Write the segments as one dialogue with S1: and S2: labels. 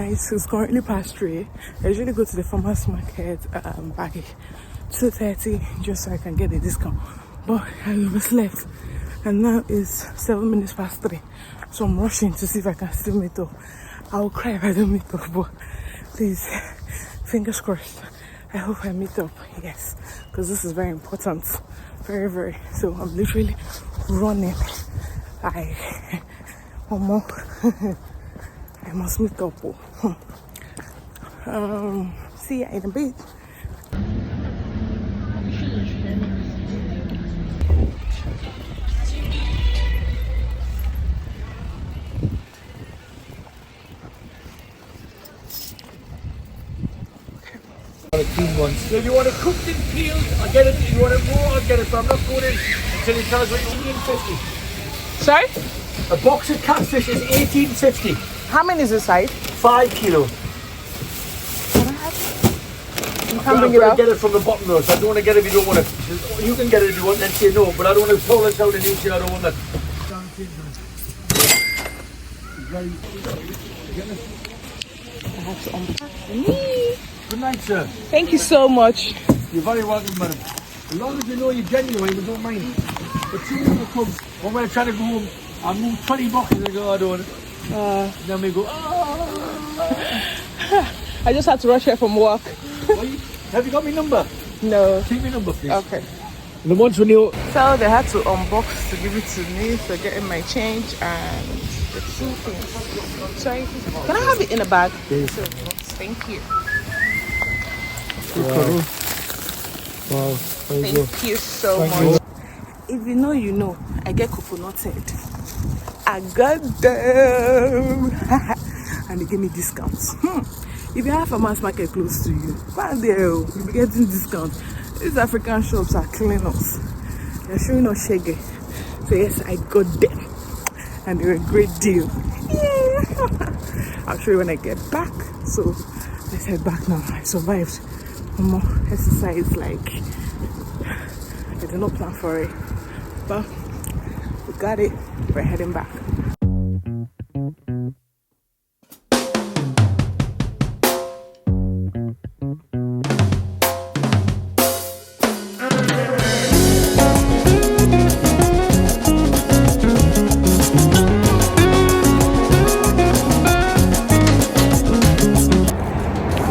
S1: guys, it's currently past 3. I usually go to the farmer's market by 2:30 just so I can get a discount. But I overslept and now it's 7 minutes past 3. So I'm rushing to see if I can still meet up. I'll cry if I don't meet up, but please, fingers crossed. I hope I meet up, yes, because this is very important. Very, very. So I'm literally running. One more. I must meet up. See ya in a bit.
S2: So you want it cooked and peeled, I'll get it. You want it raw, I'll get it. But I'm not going in until you tell us what you want. 18.50.
S1: Sorry?
S2: A box of catfish is 18.50.
S1: How many is inside?
S2: 5 kilo.
S1: Can I have it? You can't bring it out?
S2: Get it from the bottom though, so I don't want to get it if you don't want it. You can get it if you want, then say no, but I don't want to pull it out and you say I don't want it.
S1: I have to unpack for me.
S2: Good night, sir.
S1: Thank you so much.
S2: You're very welcome, madam. As long as you know you're genuine, we don't mind. But soon as you come, when we're trying to go home, I move 20 boxes and go, I don't want it. Then we go,
S1: I just had to rush here from work.
S2: Have you got my number?
S1: No.
S2: Take my number, please.
S1: Okay.
S2: And the ones when you...
S1: So they had to unbox to give it to me, so getting my change and the 2 things. Sorry, can I have it in a bag?
S2: Yes.
S1: So, thank you.
S2: Wow. Wow.
S1: Thank you so much. If you know, you know. I get coconutted. I got them. And they give me discounts. If you have a mass market close to you, find there, you'll be getting discounts. These African shops are killing us. They're showing us shaggy. So yes, I got them. And they're a great deal. Yeah. I'll show you when I get back. So let's head back now. I survived one more exercise, like I did not plan for it, but we got it. We're heading back.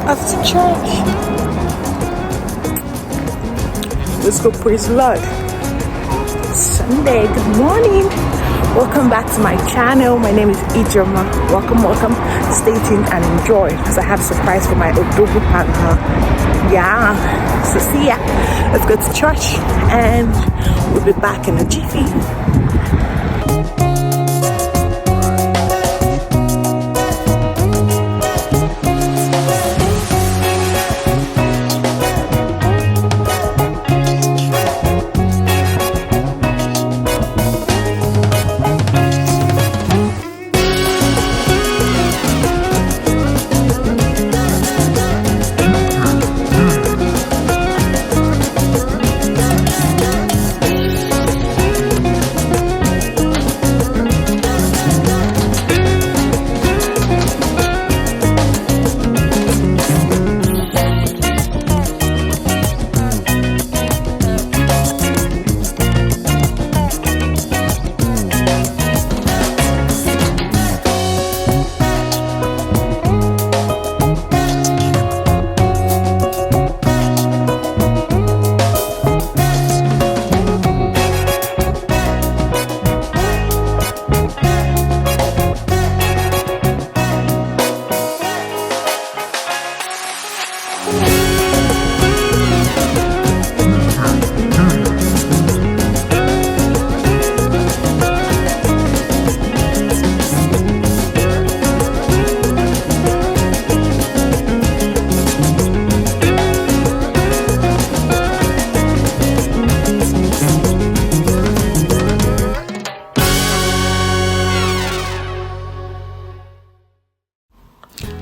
S1: After church, let's go praise the Lord. Sunday, good morning. Welcome back to my channel. My name is IJE'S. Welcome. Stay tuned and enjoy, because I have a surprise for my Odogu partner. Yeah, so see ya. Let's go to church and we'll be back in a jiffy.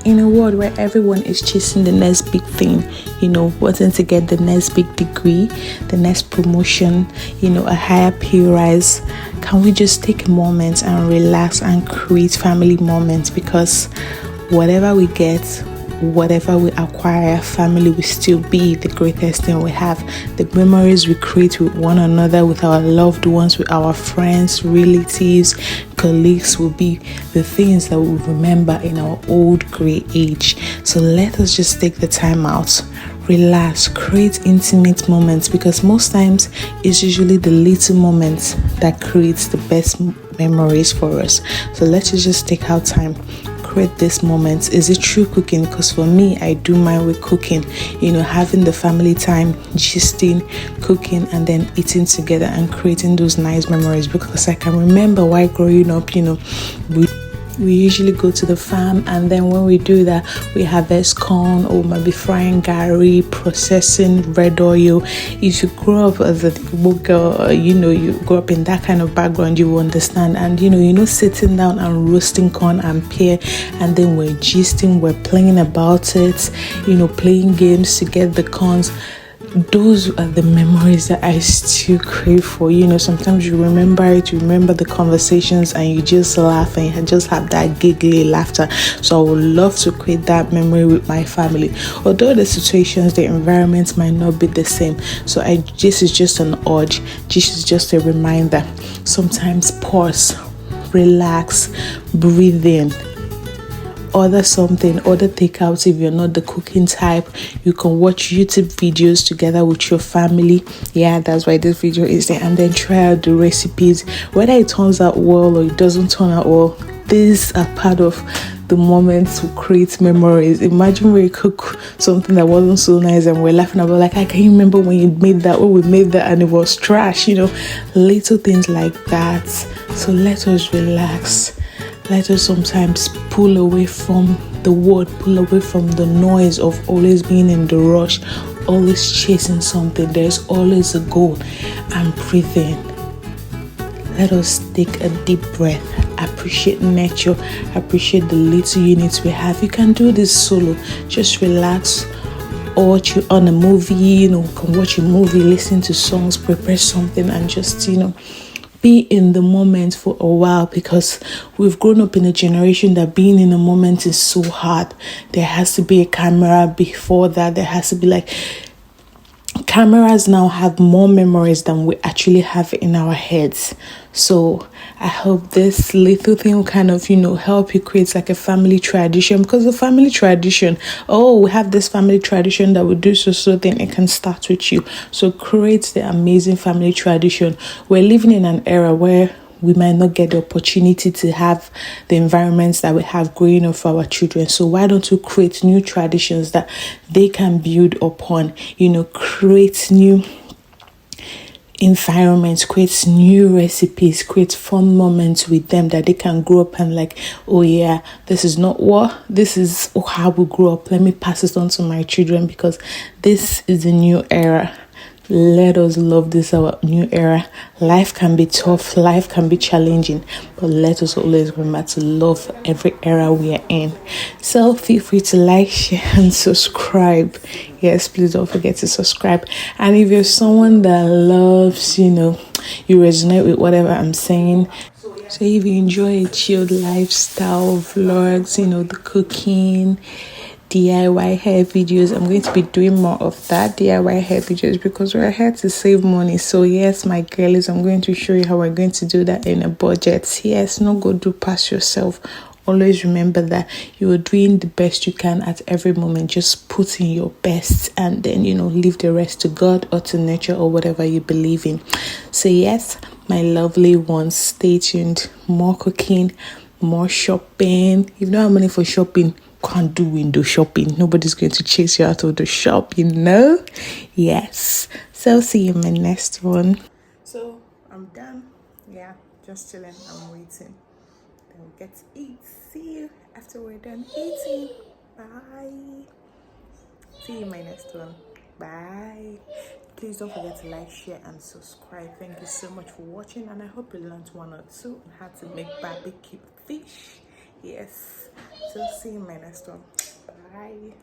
S1: In a world where everyone is chasing the next big thing, wanting to get the next big degree, the next promotion, a higher pay rise, can we just take a moment and relax and create family moments? Because whatever we get, whatever we acquire, family will still be the greatest thing we have. The memories we create with one another, with our loved ones, with our friends, relatives, colleagues will be the things that we'll remember in our old grey age. So let us just take the time out, relax, create intimate moments, because most times it's usually the little moments that creates the best memories for us. So let's just take our time, create this moment. Is it true cooking? Because for me, I do mine with cooking, having the family time, gisting, cooking, and then eating together and creating those nice memories. Because I can remember while growing up, we usually go to the farm, and then when we do that, we harvest corn, or maybe frying gari, processing red oil. If you grow up as a girl, you grow up in that kind of background, you will understand. And sitting down and roasting corn and pear, and then we're gisting, we're playing about it, playing games to get the corns. Those are the memories that I still crave for. Sometimes you remember it, you remember the conversations, and you just laugh and you just have that giggly laughter. So I would love to create that memory with my family. Although the situations, the environment might not be the same. So this is just an urge. This is just a reminder. Sometimes pause, relax, breathe in. Order something, order takeout. If you're not the cooking type, you can watch YouTube videos together with your family. Yeah, that's why this video is there. And then try out the recipes. Whether it turns out well or it doesn't turn out well, these are part of the moments to create memories. Imagine when you cook something that wasn't so nice and we're laughing about, like, I can't remember when you made that, or we made that and it was trash, little things like that. So let us relax. Let us sometimes pull away from the word, pull away from the noise of always being in the rush, always chasing something. There's always a goal, and breathe in. Let us take a deep breath, appreciate nature, appreciate the little units we have. You can do this solo. Just relax, or watch you on a movie, you can watch a movie, listen to songs, prepare something, and just, be in the moment for a while, because we've grown up in a generation that being in a moment is so hard. There has to be a camera before that. There has to be cameras now have more memories than we actually have in our heads. So I hope this little thing will kind of, help you create a family tradition, because the family tradition, we have this family tradition that we do so then it can start with you. So create the amazing family tradition. We're living in an era where we might not get the opportunity to have the environments that we have growing up for our children. So why don't you create new traditions that they can build upon, create new environments, create new recipes, create fun moments with them that they can grow up and this is not what, this is how we grew up. Let me pass it on to my children, because this is a new era. Let us love this, our new era. Life can be tough, life can be challenging, but let us always remember to love every era we are in. So feel free to like, share, and subscribe. Yes, please don't forget to subscribe. And if you're someone that loves, you resonate with whatever I'm saying, so if you enjoy a chilled lifestyle vlogs, the cooking, DIY hair videos, I'm going to be doing more of that DIY hair videos, because we're here to save money. So yes, my girlies, I'm going to show you how we're going to do that in a budget. Yes, no go do past yourself. Always remember that you are doing the best you can at every moment. Just put in your best, and then leave the rest to God or to nature or whatever you believe in. So yes, my lovely ones, stay tuned. More cooking, more shopping. If you don't have money for shopping, can't do window shopping. Nobody's going to chase you out of the shop, Yes. So see you in my next one. So I'm done. Yeah, just chilling. I'm waiting. Then we'll get to eat. See you after we're done eating. Bye. See you in my next one. Bye. Please don't forget to like, share, and subscribe. Thank you so much for watching, and I hope you learned one or two on how to make barbecue fish. Yes. So see you in my next one. Bye.